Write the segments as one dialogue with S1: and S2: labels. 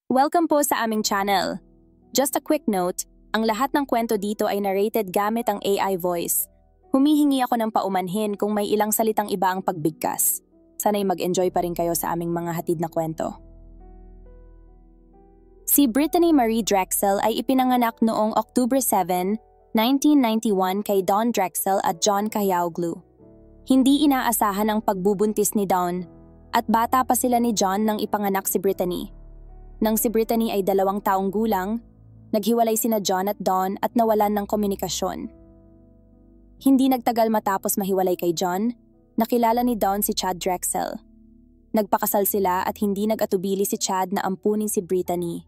S1: Welcome po sa aming channel. Just a quick note, ang lahat ng kwento dito ay narrated gamit ang AI voice. Humihingi ako ng paumanhin kung may ilang salitang iba ang pagbigkas. Sana'y mag-enjoy pa rin kayo sa aming mga hatid na kwento. Si Brittany Marie Drexel ay ipinanganak noong October 7, 1991 kay Dawn Drexel at John Cayauglu. Hindi inaasahan ang pagbubuntis ni Dawn at bata pa sila ni John nang ipanganak si Brittany. Nang si Brittany ay 2 taong gulang, naghiwalay sina John at Dawn at nawalan ng komunikasyon. Hindi nagtagal matapos mahiwalay kay John, nakilala ni Dawn si Chad Drexel. Nagpakasal sila at hindi nag-atubili si Chad na ampunin si Brittany.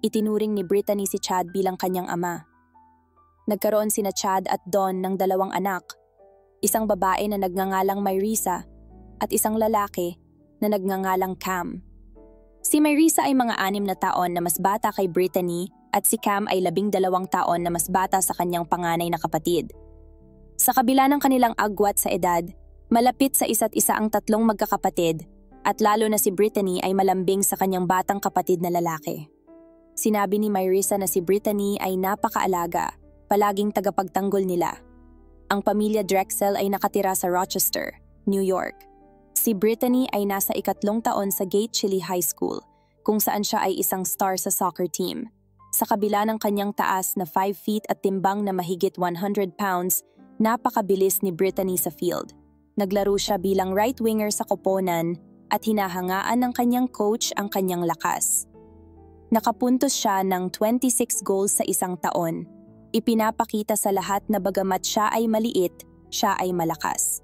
S1: Itinuring ni Brittany si Chad bilang kanyang ama. Nagkaroon sina Chad at Dawn ng 2 anak, isang babae na nagngangalang Myrisa at isang lalaki na nagngangalang Cam. Si Myrisa ay mga 6 na taon na mas bata kay Brittany at si Cam ay 12 taon na mas bata sa kanyang panganay na kapatid. Sa kabila ng kanilang agwat sa edad, malapit sa isa't isa ang 3 magkakapatid at lalo na si Brittany ay malambing sa kanyang batang kapatid na lalaki. Sinabi ni Myrisa na si Brittany ay napakaalaga, palaging tagapagtanggol nila. Ang pamilya Drexel ay nakatira sa Rochester, New York. Si Brittany ay nasa 3 taon sa Gate Chili High School, kung saan siya ay isang star sa soccer team. Sa kabila ng kanyang taas na 5 feet at timbang na mahigit 100 pounds, napakabilis ni Brittany sa field. Naglaro siya bilang right winger sa koponan at hinahangaan ng kanyang coach ang kanyang lakas. Nakapuntos siya ng 26 goals sa isang taon. Ipinapakita sa lahat na bagamat siya ay maliit, siya ay malakas.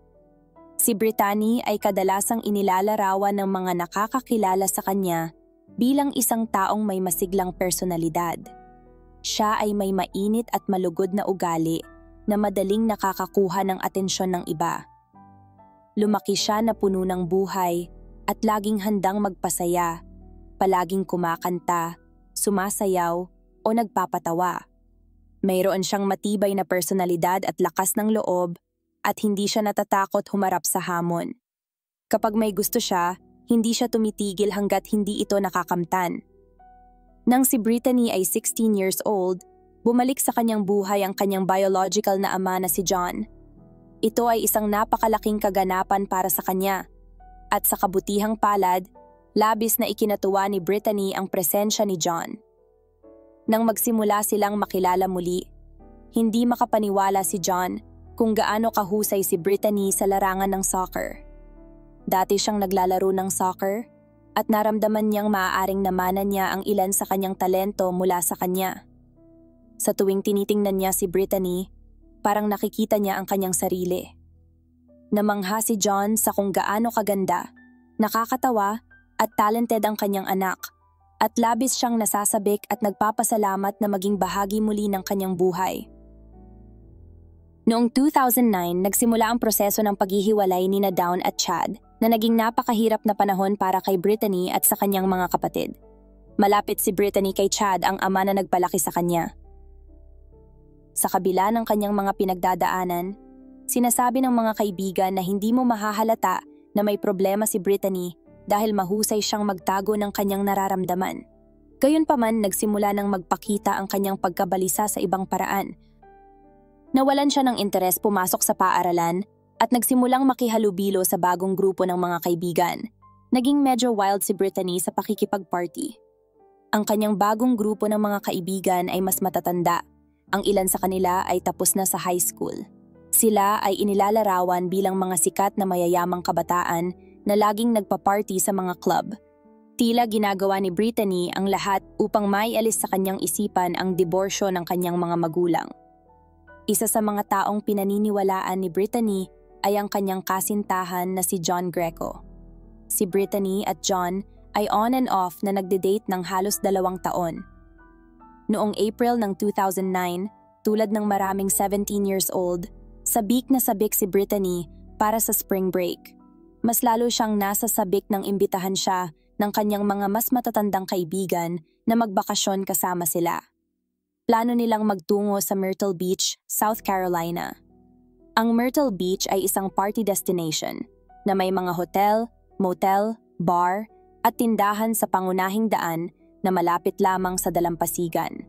S1: Si Brittany ay kadalasang inilalarawan ng mga nakakakilala sa kanya bilang isang taong may masiglang personalidad. Siya ay may mainit at malugod na ugali na madaling nakakakuha ng atensyon ng iba. Lumaki siya na puno ng buhay at laging handang magpasaya, palaging kumakanta, sumasayaw o nagpapatawa. Mayroon siyang matibay na personalidad at lakas ng loob at hindi siya natatakot humarap sa hamon. Kapag may gusto siya, hindi siya tumitigil hanggat hindi ito nakakamtan. Nang si Brittany ay 16 years old, bumalik sa kanyang buhay ang kanyang biological na ama na si John. Ito ay isang napakalaking kaganapan para sa kanya. At sa kabutihang palad, labis na ikinatuwa ni Brittany ang presensya ni John. Nang magsimula silang makilala muli, hindi makapaniwala si John kung gaano kahusay si Brittany sa larangan ng soccer. Dati siyang naglalaro ng soccer at naramdaman niyang maaaring namanan niya ang ilan sa kanyang talento mula sa kanya. Sa tuwing tinitingnan niya si Brittany, parang nakikita niya ang kanyang sarili. Namangha si John sa kung gaano kaganda, nakakatawa at talented ang kanyang anak, at labis siyang nasasabik at nagpapasalamat na maging bahagi muli ng kanyang buhay. Noong 2009, nagsimula ang proseso ng paghihiwalay ni Dawn at Chad na naging napakahirap na panahon para kay Brittany at sa kanyang mga kapatid. Malapit si Brittany kay Chad, ang ama na nagpalaki sa kanya. Sa kabila ng kanyang mga pinagdadaanan, sinasabi ng mga kaibigan na hindi mo mahahalata na may problema si Brittany dahil mahusay siyang magtago ng kanyang nararamdaman. Gayunpaman, nagsimula ng magpakita ang kanyang pagkabalisa sa ibang paraan. Nawalan siya ng interes pumasok sa paaralan at nagsimulang makihalubilo sa bagong grupo ng mga kaibigan. Naging medyo wild si Brittany sa pakikipag-party. Ang kanyang bagong grupo ng mga kaibigan ay mas matatanda. Ang ilan sa kanila ay tapos na sa high school. Sila ay inilalarawan bilang mga sikat na mayayamang kabataan na laging nagpa-party sa mga club. Tila ginagawa ni Brittany ang lahat upang maialis sa kanyang isipan ang diborsyo ng kanyang mga magulang. Isa sa mga taong pinaniniwalaan ni Brittany ay ang kanyang kasintahan na si John Greco. Si Brittany at John ay on and off na nagde-date ng halos 2 taon. Noong April ng 2009, tulad ng maraming 17 years old, sabik na sabik si Brittany para sa spring break. Mas lalo siyang nasa sabik nang imbitahan siya ng kanyang mga mas matatandang kaibigan na magbakasyon kasama sila. Plano nilang magtungo sa Myrtle Beach, South Carolina. Ang Myrtle Beach ay isang party destination na may mga hotel, motel, bar at tindahan sa pangunahing daan na malapit lamang sa dalampasigan.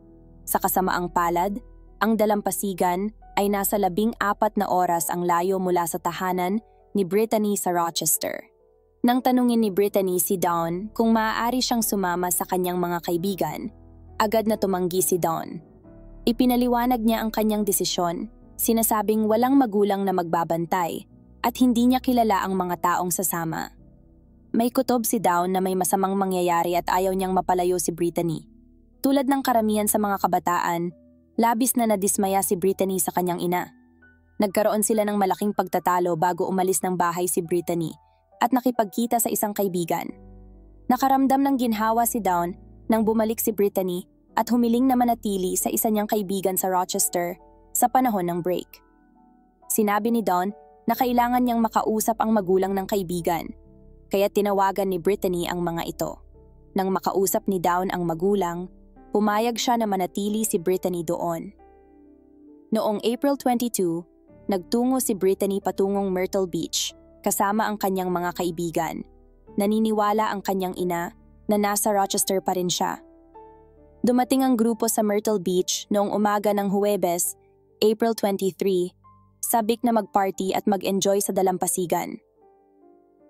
S1: Sa kasamaang palad, ang dalampasigan ay nasa 14 na oras ang layo mula sa tahanan ni Brittany sa Rochester. Nang tanungin ni Brittany si Dawn kung maaari siyang sumama sa kanyang mga kaibigan, agad na tumanggi si Dawn. Ipinaliwanag niya ang kanyang desisyon, sinasabing walang magulang na magbabantay at hindi niya kilala ang mga taong sasama. May kutob si Dawn na may masamang mangyayari at ayaw niyang mapalayo si Brittany. Tulad ng karamihan sa mga kabataan, labis na nadismaya si Brittany sa kanyang ina. Nagkaroon sila ng malaking pagtatalo bago umalis ng bahay si Brittany at nakipagkita sa isang kaibigan. Nakaramdam ng ginhawa si Dawn nang bumalik si Brittany at humiling na manatili sa isa niyang kaibigan sa Rochester sa panahon ng break. Sinabi ni Dawn na kailangan niyang makausap ang magulang ng kaibigan, kaya tinawagan ni Brittany ang mga ito. Nang makausap ni Dawn ang magulang, pumayag siya na manatili si Brittany doon. Noong April 22, nagtungo si Brittany patungong Myrtle Beach kasama ang kanyang mga kaibigan. Naniniwala ang kanyang ina na nasa Rochester pa rin siya. Dumating ang grupo sa Myrtle Beach noong umaga ng Huwebes, April 23, sabik na mag-party at mag-enjoy sa dalampasigan.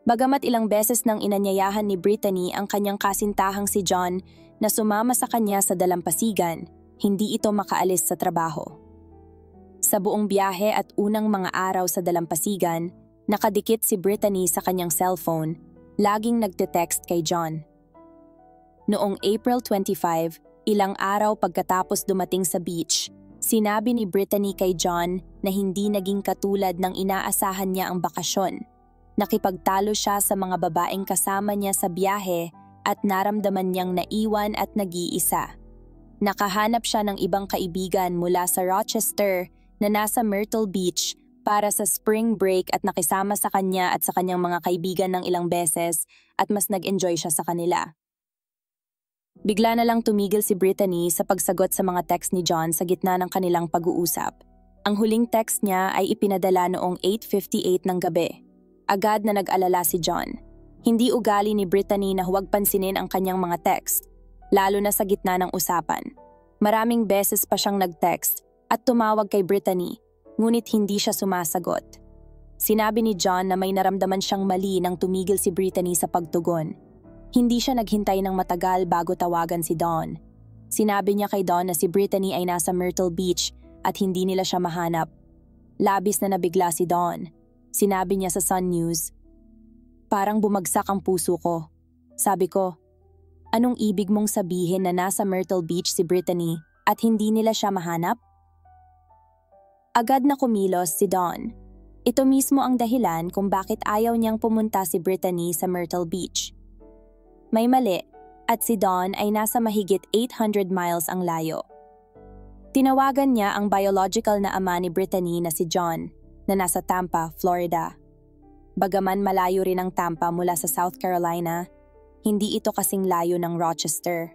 S1: Bagamat ilang beses nang inanyayahan ni Brittany ang kanyang kasintahang si John na sumama sa kanya sa dalampasigan, hindi ito makaalis sa trabaho. Sa buong biyahe at unang mga araw sa dalampasigan, nakadikit si Brittany sa kanyang cellphone, laging nagte-text kay John. Noong April 25, ilang araw pagkatapos dumating sa beach, sinabi ni Brittany kay John na hindi naging katulad ng inaasahan niya ang bakasyon. Nakipagtalo siya sa mga babaeng kasama niya sa biyahe at naramdaman niyang naiwan at nag-iisa. Nakahanap siya ng ibang kaibigan mula sa Rochester na nasa Myrtle Beach para sa spring break at nakisama sa kanya at sa kanyang mga kaibigan ng ilang beses at mas nag-enjoy siya sa kanila. Bigla na lang tumigil si Brittany sa pagsagot sa mga text ni John sa gitna ng kanilang pag-uusap. Ang huling text niya ay ipinadala noong 8:58 ng gabi. Agad na nag-alala si John. Hindi ugali ni Brittany na huwag pansinin ang kanyang mga text, lalo na sa gitna ng usapan. Maraming beses pa siyang nag-text at tumawag kay Brittany, ngunit hindi siya sumasagot. Sinabi ni John na may naramdaman siyang mali nang tumigil si Brittany sa pagtugon. Hindi siya naghintay ng matagal bago tawagan si Dawn. Sinabi niya kay Dawn na si Brittany ay nasa Myrtle Beach at hindi nila siya mahanap. Labis na nabigla si Dawn. Sinabi niya sa Sun News, "Parang bumagsak ang puso ko." Sabi ko, "Anong ibig mong sabihin na nasa Myrtle Beach si Brittany at hindi nila siya mahanap?" Agad na kumilos si Dawn. Ito mismo ang dahilan kung bakit ayaw niyang pumunta si Brittany sa Myrtle Beach. May mali, at si Dawn ay nasa mahigit 800 miles ang layo. Tinawagan niya ang biological na ama ni Brittany na si John, na nasa Tampa, Florida. Bagaman malayo rin ang Tampa mula sa South Carolina, hindi ito kasing layo ng Rochester.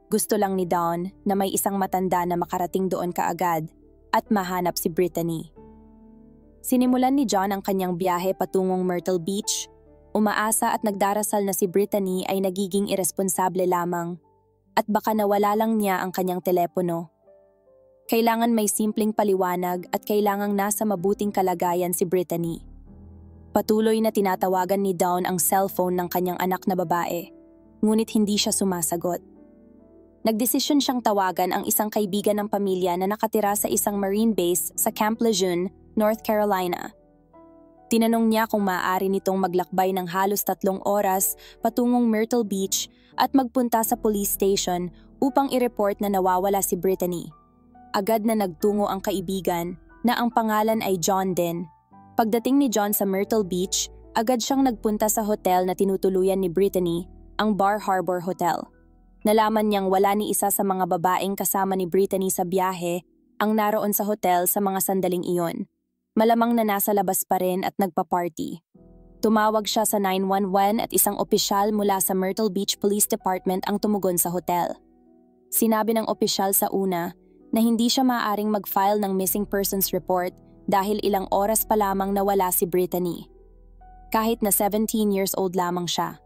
S1: Gusto lang ni Dawn na may isang matanda na makarating doon kaagad at mahanap si Brittany. Sinimulan ni John ang kanyang biyahe patungong Myrtle Beach. Umaasa at nagdarasal na si Brittany ay nagiging iresponsable lamang at baka nawala lang niya ang kanyang telepono. Kailangan may simpleng paliwanag at kailangang nasa mabuting kalagayan si Brittany. Patuloy na tinatawagan ni Dawn ang cellphone ng kanyang anak na babae, ngunit hindi siya sumasagot. Nagdesisyon siyang tawagan ang isang kaibigan ng pamilya na nakatira sa isang marine base sa Camp Lejeune, North Carolina. Tinanong niya kung maaari nitong maglakbay ng halos 3 oras patungong Myrtle Beach at magpunta sa police station upang i-report na nawawala si Brittany. Agad na nagtungo ang kaibigan na ang pangalan ay John din. Pagdating ni John sa Myrtle Beach, agad siyang nagpunta sa hotel na tinutuluyan ni Brittany, ang Bar Harbor Hotel. Nalaman niyang wala ni isa sa mga babaeng kasama ni Brittany sa biyahe ang naroon sa hotel sa mga sandaling iyon. Malamang na nasa labas pa rin at nagpa-party. Tumawag siya sa 911 at isang opisyal mula sa Myrtle Beach Police Department ang tumugon sa hotel. Sinabi ng opisyal sa una na hindi siya maaaring mag-file ng missing persons report dahil ilang oras pa lamang nawala si Brittany. Kahit na 17 years old lamang siya.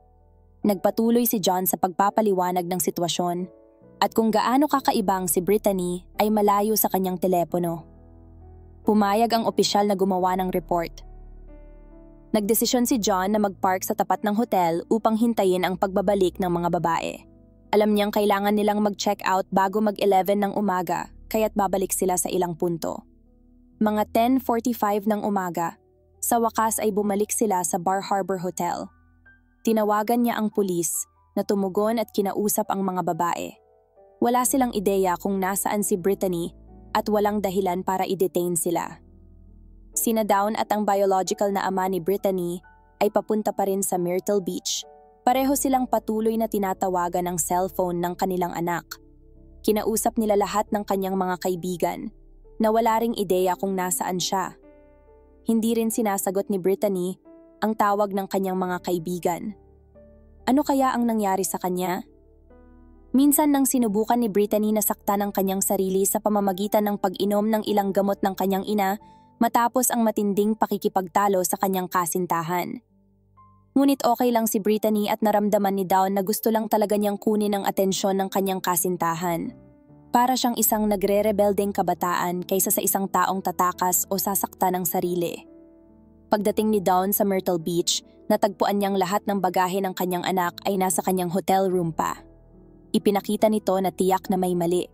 S1: Nagpatuloy si John sa pagpapaliwanag ng sitwasyon at kung gaano kakaibang si Brittany ay malayo sa kanyang telepono. Pumayag ang opisyal na gumawa ng report. Nagdesisyon si John na magpark sa tapat ng hotel upang hintayin ang pagbabalik ng mga babae. Alam niyang kailangan nilang mag-check out bago mag-11 ng umaga, kaya't babalik sila sa ilang punto. Mga 10:45 ng umaga, sa wakas ay bumalik sila sa Bar Harbor Hotel. Tinawagan niya ang pulis na tumugon at kinausap ang mga babae. Wala silang ideya kung nasaan si Brittany at walang dahilan para i-detain sila. Sina Dawn at ang biological na ama ni Brittany ay papunta pa rin sa Myrtle Beach. Pareho silang patuloy na tinatawagan ng cellphone ng kanilang anak. Kinausap nila lahat ng kanyang mga kaibigan na wala ring ideya kung nasaan siya. Hindi rin sinasagot ni Brittany ang tawag ng kanyang mga kaibigan. Ano kaya ang nangyari sa kanya? Minsan nang sinubukan ni Brittany na saktan ang kanyang sarili sa pamamagitan ng pag-inom ng ilang gamot ng kanyang ina matapos ang matinding pakikipagtalo sa kanyang kasintahan. Ngunit okay lang si Brittany at naramdaman ni Dawn na gusto lang talaga niyang kunin ang atensyon ng kanyang kasintahan. Para siyang isang nagre-rebeldeng kabataan kaysa sa isang taong tatakas o sasaktan ng sarili. Pagdating ni Dawn sa Myrtle Beach, natagpuan niyang lahat ng bagahe ng kanyang anak ay nasa kanyang hotel room pa. Ipinakita nito na tiyak na may mali.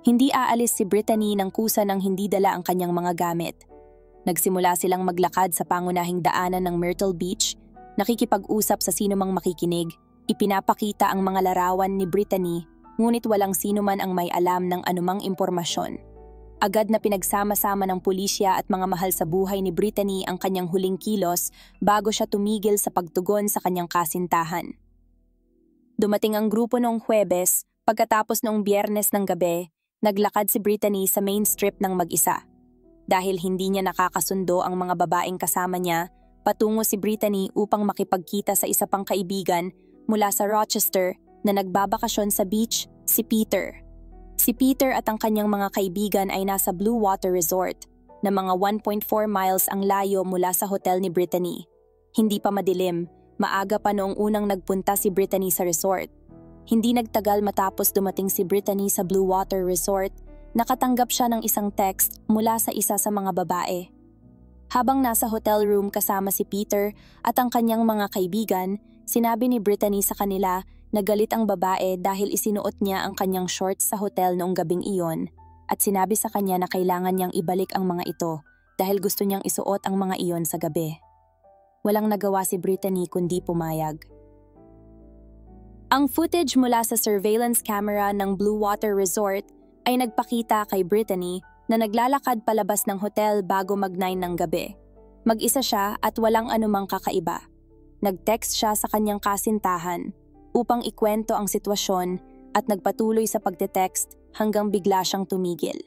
S1: Hindi aalis si Brittany nang kusa ng hindi dala ang kanyang mga gamit. Nagsimula silang maglakad sa pangunahing daanan ng Myrtle Beach, nakikipag-usap sa sinumang makikinig, ipinapakita ang mga larawan ni Brittany, ngunit walang sinuman ang may alam ng anumang impormasyon. Agad na pinagsama-sama ng pulisya at mga mahal sa buhay ni Brittany ang kanyang huling kilos bago siya tumigil sa pagtugon sa kanyang kasintahan. Dumating ang grupo noong Huwebes, pagkatapos noong Biyernes ng gabi, naglakad si Brittany sa main strip ng mag-isa. Dahil hindi niya nakakasundo ang mga babaeng kasama niya, patungo si Brittany upang makipagkita sa isa pang kaibigan mula sa Rochester na nagbabakasyon sa beach, si Peter. Si Peter at ang kanyang mga kaibigan ay nasa Blue Water Resort, na mga 1.4 miles ang layo mula sa hotel ni Brittany. Hindi pa madilim. Maaga pa noong unang nagpunta si Brittany sa resort. Hindi nagtagal matapos dumating si Brittany sa Blue Water Resort, nakatanggap siya ng isang text mula sa isa sa mga babae. Habang nasa hotel room kasama si Peter at ang kanyang mga kaibigan, sinabi ni Brittany sa kanila na galit ang babae dahil isinuot niya ang kanyang shorts sa hotel noong gabing iyon at sinabi sa kanya na kailangan niyang ibalik ang mga ito dahil gusto niyang isuot ang mga iyon sa gabi. Walang nagawa si Brittany kundi pumayag. Ang footage mula sa surveillance camera ng Blue Water Resort ay nagpakita kay Brittany na naglalakad palabas ng hotel bago mag-9 ng gabi. Mag-isa siya at walang anumang kakaiba. Nag-text siya sa kanyang kasintahan upang ikwento ang sitwasyon at nagpatuloy sa pagte-text hanggang bigla siyang tumigil.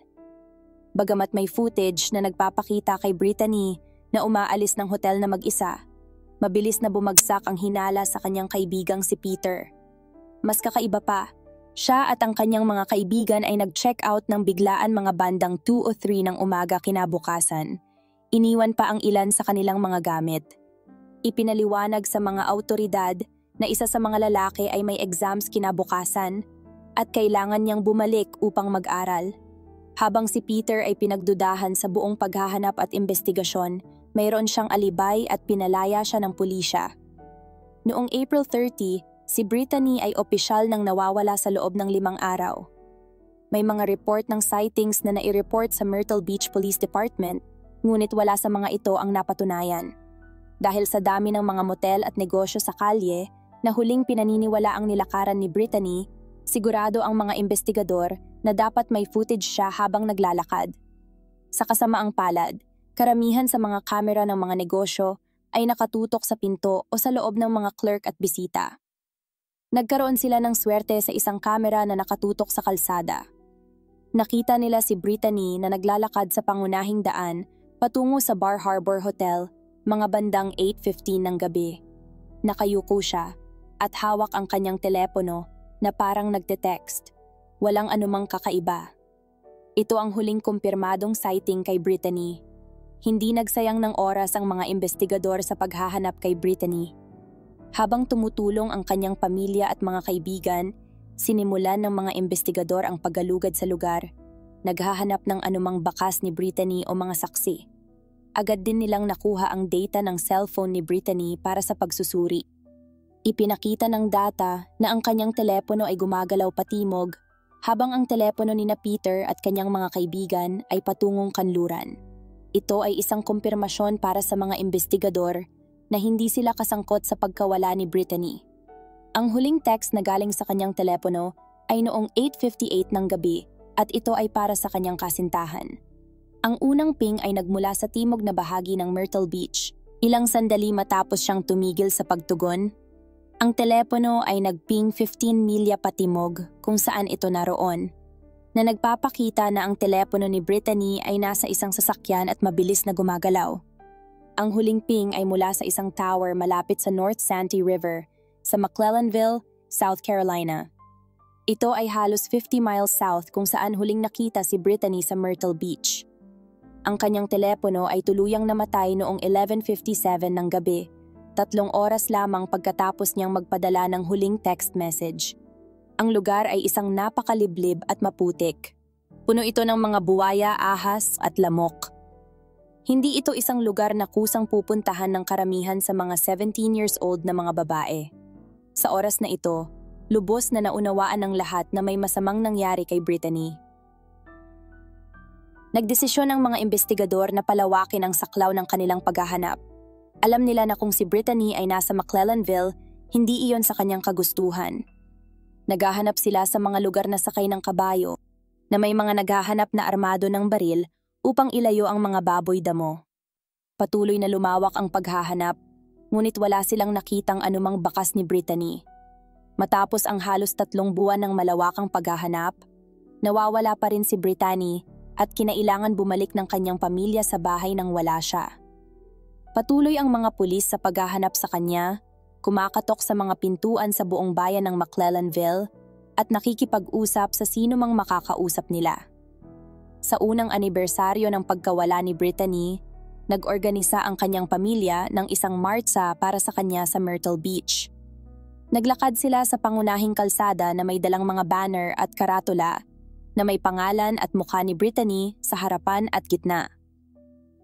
S1: Bagamat may footage na nagpapakita kay Brittany na umaalis ng hotel na mag-isa, mabilis na bumagsak ang hinala sa kanyang kaibigang si Peter. Mas kakaiba pa, siya at ang kanyang mga kaibigan ay nag-check out ng biglaan mga bandang 2 o 3 ng umaga kinabukasan. Iniwan pa ang ilan sa kanilang mga gamit. Ipinaliwanag sa mga awtoridad na isa sa mga lalaki ay may exams kinabukasan at kailangan niyang bumalik upang mag-aral. Habang si Peter ay pinagdudahan sa buong paghahanap at investigasyon, mayroon siyang alibay at pinalaya siya ng pulisya. Noong April 30, si Brittany ay opisyal nang nawawala sa loob ng 5 araw. May mga report ng sightings na nai-report sa Myrtle Beach Police Department, ngunit wala sa mga ito ang napatunayan. Dahil sa dami ng mga motel at negosyo sa kalye na huling pinaniniwala ang nilakaran ni Brittany, sigurado ang mga investigador na dapat may footage siya habang naglalakad. Sa kasamaang palad, karamihan sa mga kamera ng mga negosyo ay nakatutok sa pinto o sa loob ng mga clerk at bisita. Nagkaroon sila ng swerte sa isang kamera na nakatutok sa kalsada. Nakita nila si Brittany na naglalakad sa pangunahing daan patungo sa Bar Harbor Hotel mga bandang 8:15 ng gabi. Nakayuko siya at hawak ang kanyang telepono na parang nagte-text. Walang anumang kakaiba. Ito ang huling kumpirmadong sighting kay Brittany. Hindi nagsayang ng oras ang mga investigador sa paghahanap kay Brittany. Habang tumutulong ang kanyang pamilya at mga kaibigan, sinimulan ng mga investigador ang paggalugad sa lugar, naghahanap ng anumang bakas ni Brittany o mga saksi. Agad din nilang nakuha ang data ng cellphone ni Brittany para sa pagsusuri. Ipinakita ng data na ang kanyang telepono ay gumagalaw patimog, habang ang telepono ni na Peter at kanyang mga kaibigan ay patungong kanluran. Ito ay isang kumpirmasyon para sa mga investigador na hindi sila kasangkot sa pagkawala ni Brittany. Ang huling text na galing sa kanyang telepono ay noong 8:58 ng gabi at ito ay para sa kanyang kasintahan. Ang unang ping ay nagmula sa timog na bahagi ng Myrtle Beach. Ilang sandali matapos siyang tumigil sa pagtugon, ang telepono ay nagping 15 milya patimog kung saan ito naroon, na nagpapakita na ang telepono ni Brittany ay nasa isang sasakyan at mabilis na gumagalaw. Ang huling ping ay mula sa isang tower malapit sa North Santee River sa McClellanville, South Carolina. Ito ay halos 50 miles south kung saan huling nakita si Brittany sa Myrtle Beach. Ang kanyang telepono ay tuluyang namatay noong 11:57 ng gabi, 3 oras lamang pagkatapos niyang magpadala ng huling text message. Ang lugar ay isang napakaliblib at maputik. Puno ito ng mga buwaya, ahas at lamok. Hindi ito isang lugar na kusang pupuntahan ng karamihan sa mga 17 years old na mga babae. Sa oras na ito, lubos na naunawaan ng lahat na may masamang nangyari kay Brittany. Nagdesisyon ang mga investigador na palawakin ang saklaw ng kanilang paghahanap. Alam nila na kung si Brittany ay nasa McClellanville, hindi iyon sa kanyang kagustuhan. Naghahanap sila sa mga lugar na sakay ng kabayo, na may mga naghahanap na armado ng baril upang ilayo ang mga baboy damo. Patuloy na lumawak ang paghahanap, ngunit wala silang nakitang anumang bakas ni Brittany. Matapos ang halos 3 buwan ng malawakang paghahanap, nawawala pa rin si Brittany at kinailangan bumalik ng kanyang pamilya sa bahay nang wala siya. Patuloy ang mga pulis sa paghahanap sa kanya, kumakatok sa mga pintuan sa buong bayan ng McClellanville at nakikipag-usap sa sino mang makakausap nila. Sa unang anibersaryo ng pagkawala ni Brittany, nag-organisa ang kanyang pamilya ng isang martsa para sa kanya sa Myrtle Beach. Naglakad sila sa pangunahing kalsada na may dalang mga banner at karatula na may pangalan at mukha ni Brittany sa harapan at gitna.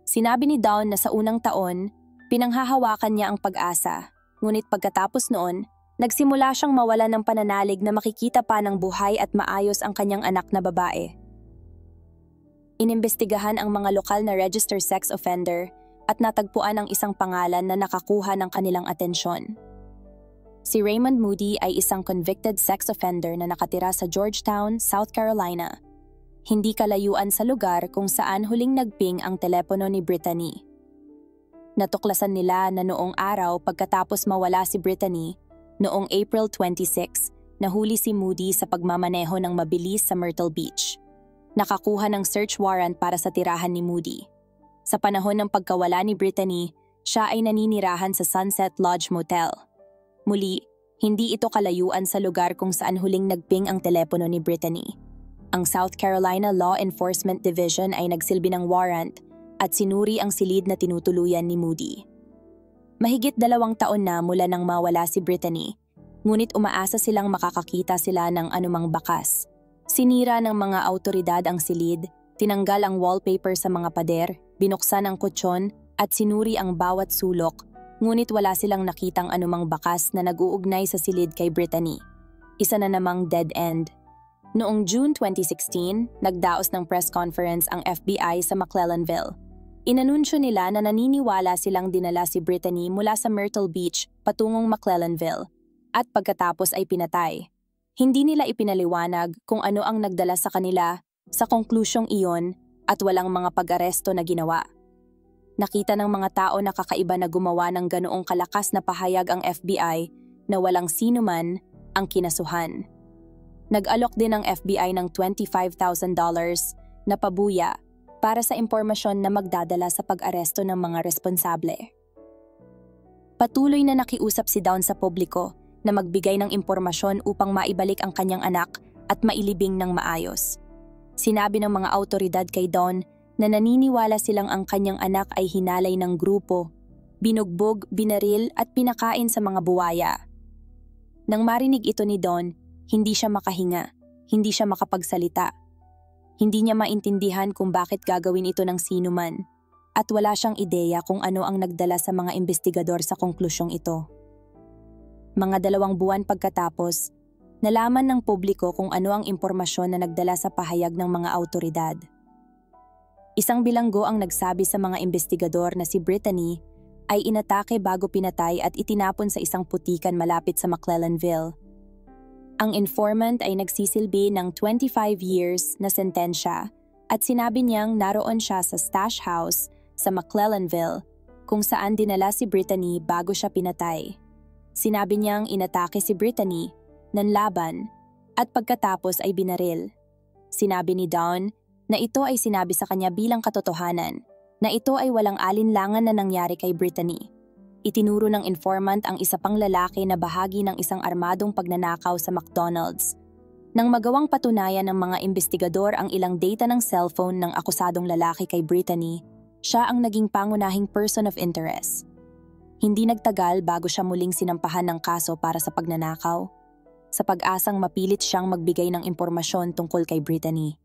S1: Sinabi ni Dawn na sa unang taon, pinanghahawakan niya ang pag-asa, ngunit pagkatapos noon, nagsimula siyang mawala ng pananalig na makikita pa ng buhay at maayos ang kanyang anak na babae. Inimbestigahan ang mga lokal na registered sex offender at natagpuan ang isang pangalan na nakakuha ng kanilang atensyon. Si Raymond Moody ay isang convicted sex offender na nakatira sa Georgetown, South Carolina. Hindi kalayuan sa lugar kung saan huling nagping ang telepono ni Brittany. Natuklasan nila na noong araw pagkatapos mawala si Brittany, noong April 26, nahuli si Moody sa pagmamaneho ng mabilis sa Myrtle Beach. Nakakuha ng search warrant para sa tirahan ni Moody. Sa panahon ng pagkawala ni Brittany, siya ay naninirahan sa Sunset Lodge Motel. Muli, hindi ito kalayuan sa lugar kung saan huling nagping ang telepono ni Brittany. Ang South Carolina Law Enforcement Division ay nagsilbi ng warrant at sinuri ang silid na tinutuluyan ni Moody. Mahigit 2 taon na mula nang mawala si Brittany, ngunit umaasa silang makakakita sila ng anumang bakas. Sinira ng mga awtoridad ang silid, tinanggal ang wallpaper sa mga pader, binuksan ang kutsyon at sinuri ang bawat sulok, ngunit wala silang nakitang anumang bakas na nag-uugnay sa silid kay Brittany. Isa na namang dead end. Noong June 2016, nagdaos ng press conference ang FBI sa McClellanville. Inanunsyo nila na naniniwala silang dinala si Brittany mula sa Myrtle Beach patungong McClellanville at pagkatapos ay pinatay. Hindi nila ipinaliwanag kung ano ang nagdala sa kanila sa konklusyong iyon at walang mga pag-aresto na ginawa. Nakita ng mga tao na kakaiba na gumawa ng ganoong kalakas na pahayag ang FBI na walang sino man ang kinasuhan. Nag-alok din ang FBI ng $25,000 na pabuya para sa impormasyon na magdadala sa pag-aresto ng mga responsable. Patuloy na nakiusap si Dawn sa publiko na magbigay ng impormasyon upang maibalik ang kanyang anak at mailibing ng maayos. Sinabi ng mga autoridad kay Dawn na naniniwala silang ang kanyang anak ay hinalay ng grupo binugbog, binaril at pinakain sa mga buwaya. Nang marinig ito ni Don, hindi siya makahinga, hindi siya makapagsalita. Hindi niya maintindihan kung bakit gagawin ito ng sinuman at wala siyang ideya kung ano ang nagdala sa mga investigador sa konklusyong ito. Mga 2 buwan pagkatapos, nalaman ng publiko kung ano ang impormasyon na nagdala sa pahayag ng mga awtoridad. Isang bilanggo ang nagsabi sa mga investigador na si Brittany ay inatake bago pinatay at itinapon sa isang putikan malapit sa McClellanville. Ang informant ay nagsisilbi ng 25 years na sentensya at sinabi niyang naroon siya sa stash house sa McClellanville kung saan dinala si Brittany bago siya pinatay. Sinabi niyang inatake si Brittany, nanlaban, at pagkatapos ay binaril. Sinabi ni Don na ito ay sinabi sa kanya bilang katotohanan, na ito ay walang alinlangan na nangyari kay Brittany. Itinuro ng informant ang isa pang lalaki na bahagi ng isang armadong pagnanakaw sa McDonald's. Nang magawang patunayan ng mga investigador ang ilang data ng cellphone ng akusadong lalaki kay Brittany, siya ang naging pangunahing person of interest. Hindi nagtagal bago siya muling sinampahan ng kaso para sa pagnanakaw, sa pag-asang mapilit siyang magbigay ng impormasyon tungkol kay Brittany.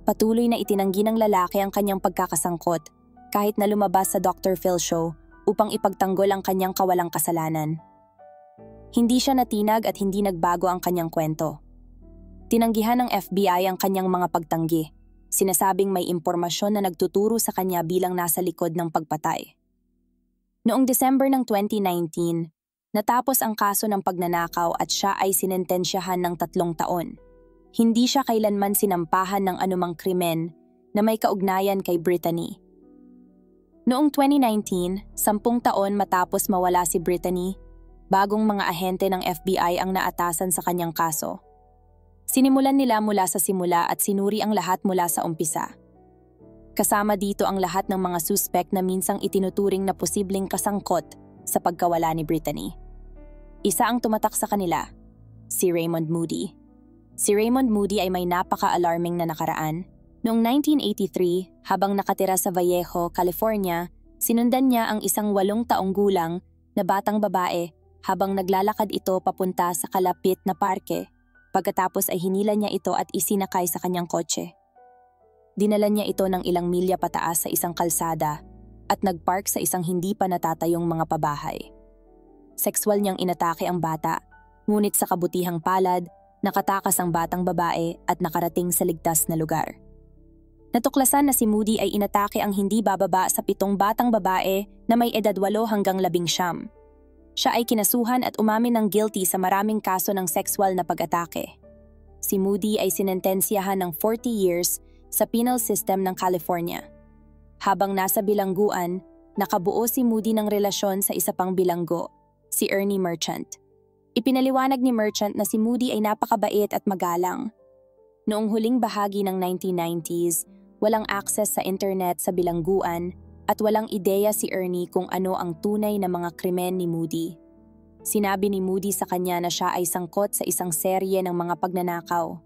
S1: Patuloy na itinanggi ng lalaki ang kanyang pagkakasangkot kahit na lumabas sa Dr. Phil show upang ipagtanggol ang kanyang kawalang kasalanan. Hindi siya natinag at hindi nagbago ang kanyang kwento. Tinanggihan ng FBI ang kanyang mga pagtanggi, sinasabing may impormasyon na nagtuturo sa kanya bilang nasa likod ng pagpatay. Noong December ng 2019, natapos ang kaso ng pagnanakaw at siya ay sinentensyahan ng 3 taon. Hindi siya kailanman sinampahan ng anumang krimen na may kaugnayan kay Brittany. Noong 2019, 10 taon matapos mawala si Brittany, bagong mga ahente ng FBI ang naatasan sa kanyang kaso. Sinimulan nila mula sa simula at sinuri ang lahat mula sa umpisa. Kasama dito ang lahat ng mga suspect na minsang itinuturing na posibleng kasangkot sa pagkawala ni Brittany. Isa ang tumatak sa kanila, si Raymond Moody. Si Raymond Moody ay may napaka-alarming na nakaraan. Noong 1983, habang nakatira sa Vallejo, California, sinundan niya ang isang 8 taong gulang na batang babae habang naglalakad ito papunta sa kalapit na parke. Pagkatapos ay hinila niya ito at isinakay sa kanyang kotse. Dinala niya ito ng ilang milya pataas sa isang kalsada at nagpark sa isang hindi pa natatayong mga pabahay. Sexual niyang inatake ang bata, ngunit sa kabutihang palad, nakatakas ang batang babae at nakarating sa ligtas na lugar. Natuklasan na si Moody ay inatake ang hindi bababa sa 7 batang babae na may edad 8 hanggang 19. Siya ay kinasuhan at umamin ng guilty sa maraming kaso ng sexual na pag-atake. Si Moody ay sinentensyahan ng 40 years sa penal system ng California. Habang nasa bilangguan, nakabuo si Moody ng relasyon sa isa pang bilanggo, si Ernie Merchant. Ipinaliwanag ni Merchant na si Moody ay napakabait at magalang. Noong huling bahagi ng 1990s, walang access sa internet sa bilangguan at walang ideya si Ernie kung ano ang tunay na mga krimen ni Moody. Sinabi ni Moody sa kanya na siya ay sangkot sa isang serye ng mga pagnanakaw.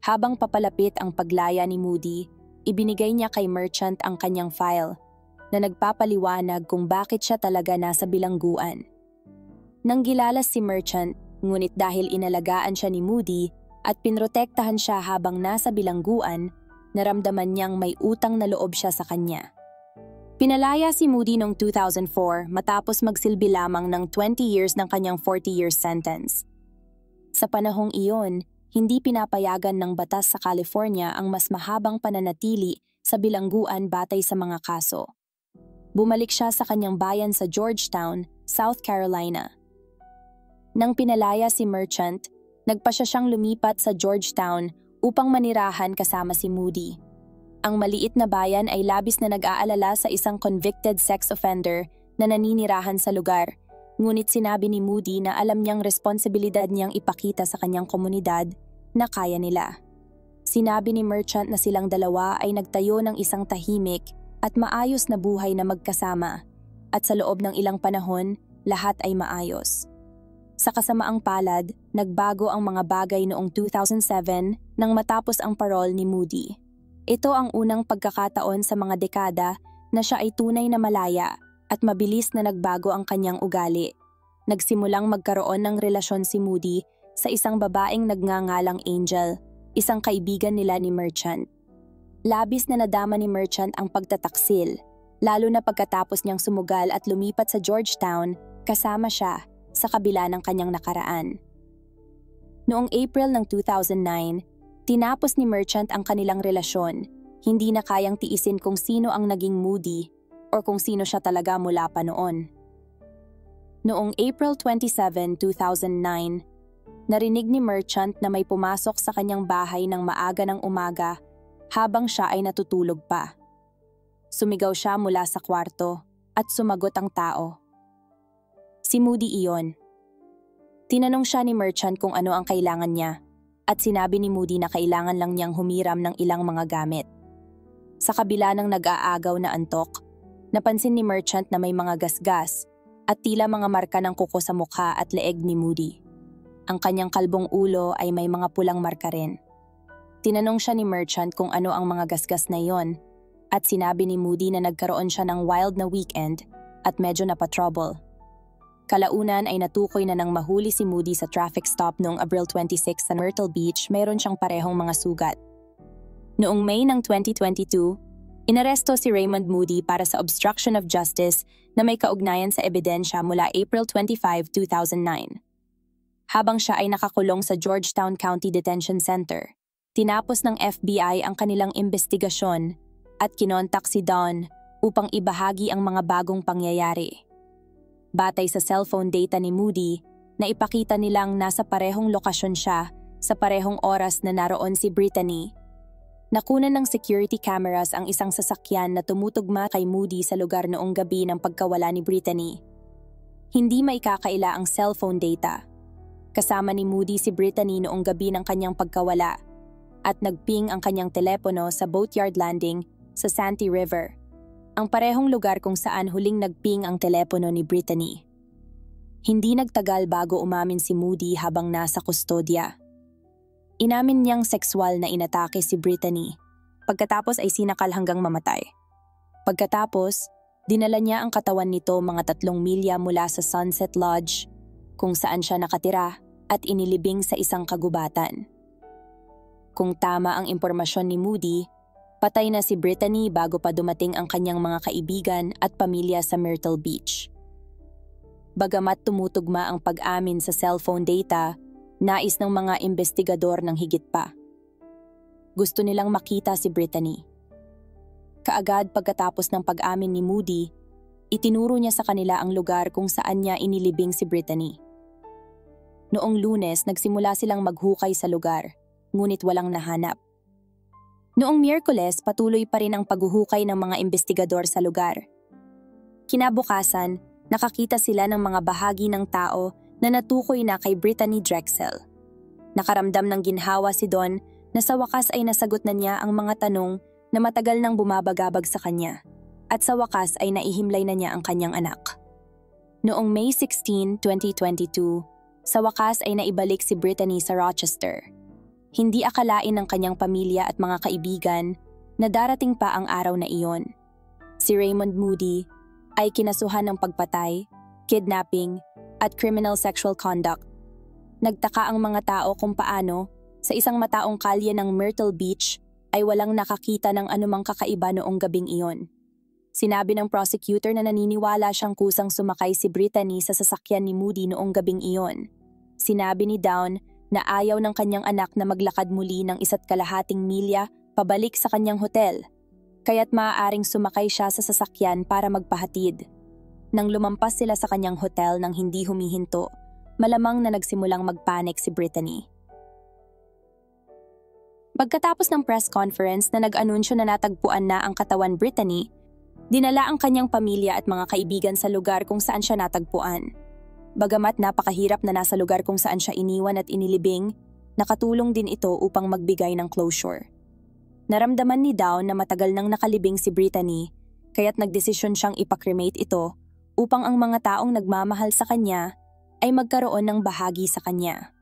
S1: Habang papalapit ang paglaya ni Moody, ibinigay niya kay Merchant ang kanyang file na nagpapaliwanag kung bakit siya talaga nasa bilangguan. Nang gilalas si Merchant, ngunit dahil inalagaan siya ni Moody at pinrotektahan siya habang nasa bilangguan, naramdaman niyang may utang na loob siya sa kanya. Pinalaya si Moody noong 2004 matapos magsilbi lamang ng 20 years ng kanyang 40-year sentence. Sa panahong iyon, hindi pinapayagan ng batas sa California ang mas mahabang pananatili sa bilangguan batay sa mga kaso. Bumalik siya sa kanyang bayan sa Georgetown, South Carolina. Nang pinalaya si Merchant, nagpa siyang lumipat sa Georgetown upang manirahan kasama si Moody. Ang maliit na bayan ay labis na nag-aalala sa isang convicted sex offender na naninirahan sa lugar, ngunit sinabi ni Moody na alam niyang responsibilidad niyang ipakita sa kanyang komunidad na kaya nila. Sinabi ni Merchant na silang dalawa ay nagtayo ng isang tahimik at maayos na buhay na magkasama, at sa loob ng ilang panahon, lahat ay maayos. Sa kasamaang palad, nagbago ang mga bagay noong 2007 nang matapos ang parol ni Moody. Ito ang unang pagkakataon sa mga dekada na siya ay tunay na malaya at mabilis na nagbago ang kanyang ugali. Nagsimulang magkaroon ng relasyon si Moody sa isang babaeng nagngangalang Angel, isang kaibigan nila ni Merchant. Labis na nadama ni Merchant ang pagtataksil, lalo na pagkatapos niyang sumugal at lumipat sa Georgetown kasama siya sa kabila ng kanyang nakaraan. Noong April ng 2009, tinapos ni Merchant ang kanilang relasyon. Hindi na kayang tiisin kung sino ang naging Moody or kung sino siya talaga mula pa noon. Noong April 27, 2009, narinig ni Merchant na may pumasok sa kanyang bahay ng maaga ng umaga habang siya ay natutulog pa. Sumigaw siya mula sa kwarto at sumagot ang tao. Si Moody iyon. Tinanong siya ni Merchant kung ano ang kailangan niya at sinabi ni Moody na kailangan lang niyang humiram ng ilang mga gamit. Sa kabila ng nag-aagaw na antok, napansin ni Merchant na may mga gasgas at tila mga marka ng kuko sa mukha at leeg ni Moody. Ang kanyang kalbong ulo ay may mga pulang marka rin. Tinanong siya ni Merchant kung ano ang mga gasgas na iyon at sinabi ni Moody na nagkaroon siya ng wild na weekend at medyo napatrouble. Kalaunan ay natukoy na nang mahuli si Moody sa traffic stop noong April 26 sa Myrtle Beach, mayroon siyang parehong mga sugat. Noong May ng 2022, inaresto si Raymond Moody para sa obstruction of justice na may kaugnayan sa ebidensya mula April 25, 2009. Habang siya ay nakakulong sa Georgetown County Detention Center, tinapos ng FBI ang kanilang investigasyon at kinontak si Don upang ibahagi ang mga bagong pangyayari. Batay sa cellphone data ni Moody, na ipakita nilang nasa parehong lokasyon siya sa parehong oras na naroon si Brittany. Nakunan ng security cameras ang isang sasakyan na tumutugma kay Moody sa lugar noong gabi ng pagkawala ni Brittany. Hindi maikakaila ang cellphone data. Kasama ni Moody si Brittany noong gabi ng kanyang pagkawala at nagping ang kanyang telepono sa Boatyard Landing sa Santee River, ang parehong lugar kung saan huling nagping ang telepono ni Brittany. Hindi nagtagal bago umamin si Moody habang nasa kustodya. Inamin niyang sexual na inatake si Brittany, pagkatapos ay sinakal hanggang mamatay. Pagkatapos, dinala niya ang katawan nito mga 3 milya mula sa Sunset Lodge, kung saan siya nakatira at inilibing sa isang kagubatan. Kung tama ang impormasyon ni Moody, patay na si Brittany bago pa dumating ang kanyang mga kaibigan at pamilya sa Myrtle Beach. Bagamat tumutugma ang pag-amin sa cellphone data, nais ng mga investigador ng higit pa. Gusto nilang makita si Brittany. Kaagad pagkatapos ng pag-amin ni Moody, itinuro niya sa kanila ang lugar kung saan niya inilibing si Brittany. Noong Lunes, nagsimula silang maghukay sa lugar, ngunit walang nahanap. Noong Miyerkules, patuloy pa rin ang paghuhukay ng mga investigador sa lugar. Kinabukasan, nakakita sila ng mga bahagi ng tao na natukoy na kay Brittany Drexel. Nakaramdam ng ginhawa si Don na sa wakas ay nasagot na niya ang mga tanong na matagal nang bumabagabag sa kanya, at sa wakas ay naihimlay na niya ang kanyang anak. Noong May 16, 2022, sa wakas ay naibalik si Brittany sa Rochester. Hindi akalain ng kanyang pamilya at mga kaibigan na darating pa ang araw na iyon. Si Raymond Moody ay kinasuhan ng pagpatay, kidnapping, at criminal sexual conduct. Nagtaka ang mga tao kung paano, sa isang mataong kalye ng Myrtle Beach, ay walang nakakita ng anumang kakaiba noong gabing iyon. Sinabi ng prosecutor na naniniwala siyang kusang sumakay si Brittany sa sasakyan ni Moody noong gabing iyon. Sinabi ni Down na ayaw ng kanyang anak na maglakad muli ng 1.5 milya pabalik sa kanyang hotel, kaya't maaaring sumakay siya sa sasakyan para magpahatid. Nang lumampas sila sa kanyang hotel nang hindi humihinto, malamang na nagsimulang magpanik si Brittany. Pagkatapos ng press conference na nag-anunsyo na natagpuan na ang katawan Brittany, dinala ang kanyang pamilya at mga kaibigan sa lugar kung saan siya natagpuan. Bagamat napakahirap na nasa lugar kung saan siya iniwan at inilibing, nakatulong din ito upang magbigay ng closure. Naramdaman ni Down na matagal nang nakalibing si Brittany, kaya't nagdesisyon siyang ipakremate ito upang ang mga taong nagmamahal sa kanya ay magkaroon ng bahagi sa kanya.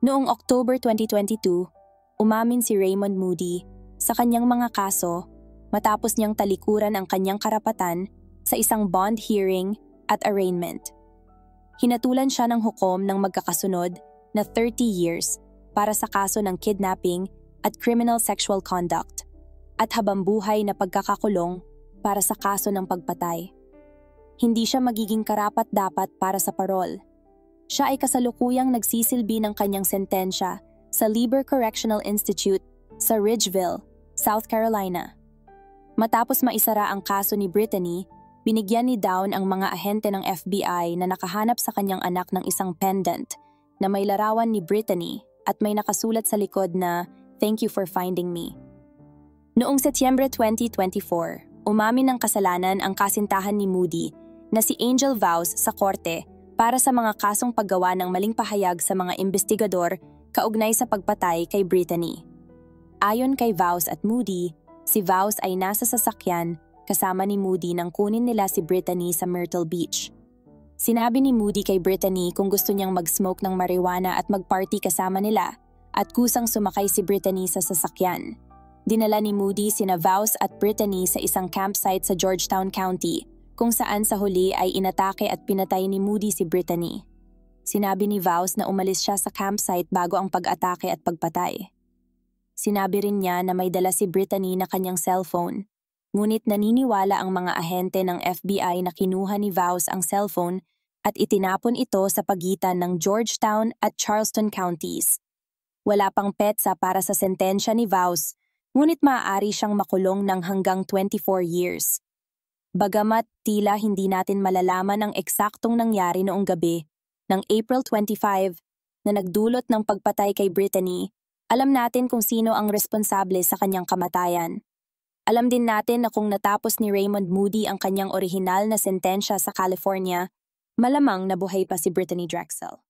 S1: Noong October 2022, umamin si Raymond Moody sa kanyang mga kaso matapos niyang talikuran ang kanyang karapatan sa isang bond hearing at arraignment. Hinatulan siya ng hukom ng magkakasunod na 30 years para sa kaso ng kidnapping at criminal sexual conduct at habambuhay na pagkakakulong para sa kaso ng pagpatay. Hindi siya magiging karapat-dapat para sa parol. Siya ay kasalukuyang nagsisilbi ng kanyang sentensya sa Lieber Correctional Institute sa Ridgeville, South Carolina. Matapos maisara ang kaso ni Brittany, binigyan ni Down ang mga ahente ng FBI na nakahanap sa kanyang anak ng isang pendant na may larawan ni Brittany at may nakasulat sa likod na "Thank you for finding me." Noong Setyembre 2024, umamin ng kasalanan ang kasintahan ni Moody na si Angel Vows sa korte para sa mga kasong paggawa ng maling pahayag sa mga investigador kaugnay sa pagpatay kay Brittany. Ayon kay Vows at Moody, si Vows ay nasa sasakyan kasama ni Moody nang kunin nila si Brittany sa Myrtle Beach. Sinabi ni Moody kay Brittany kung gusto niyang mag-smoke ng marijuana at mag-party kasama nila at kusang sumakay si Brittany sa sasakyan. Dinala ni Moody sina Vows at Brittany sa isang campsite sa Georgetown County kung saan sa huli ay inatake at pinatay ni Moody si Brittany. Sinabi ni Vows na umalis siya sa campsite bago ang pag-atake at pagpatay. Sinabi rin niya na may dala si Brittany na kanyang cellphone, ngunit naniniwala ang mga ahente ng FBI na kinuha ni Vows ang cellphone at itinapon ito sa pagitan ng Georgetown at Charleston counties. Wala pang petsa para sa sentensya ni Vows, ngunit maaari siyang makulong ng hanggang 24 years. Bagamat tila hindi natin malalaman ang eksaktong nangyari noong gabi ng April 25 na nagdulot ng pagpatay kay Brittany, alam natin kung sino ang responsable sa kanyang kamatayan. Alam din natin na kung natapos ni Raymond Moody ang kanyang orihinal na sentensya sa California, malamang nabuhay pa si Brittany Drexel.